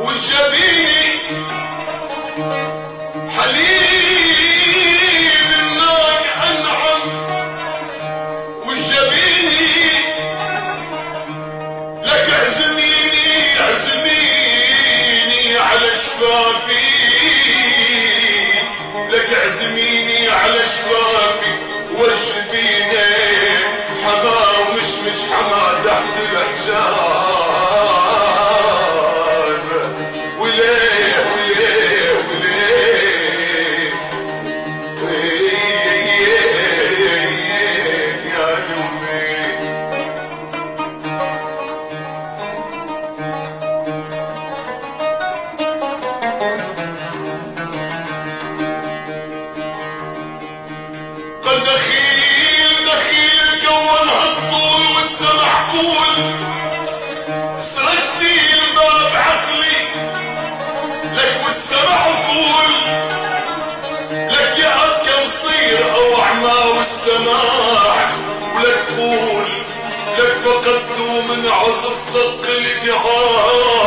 والجبيني حليب الناق أنعم، والجبيني لك اعزميني اعزميني على شفافي، لك اعزميني على شفافي والجبيني حما ومشمش حما تحت الحجاب، وليه وليه وليه يا قلبي. قل دخيل دخيل الكون هالطول والسمع قول، سردي الباب عقلي لك والسمع قول، لك يا أبكى مصير أو أعمى والسماع، ولك قول لك فقدت من عزف دق الجهاد.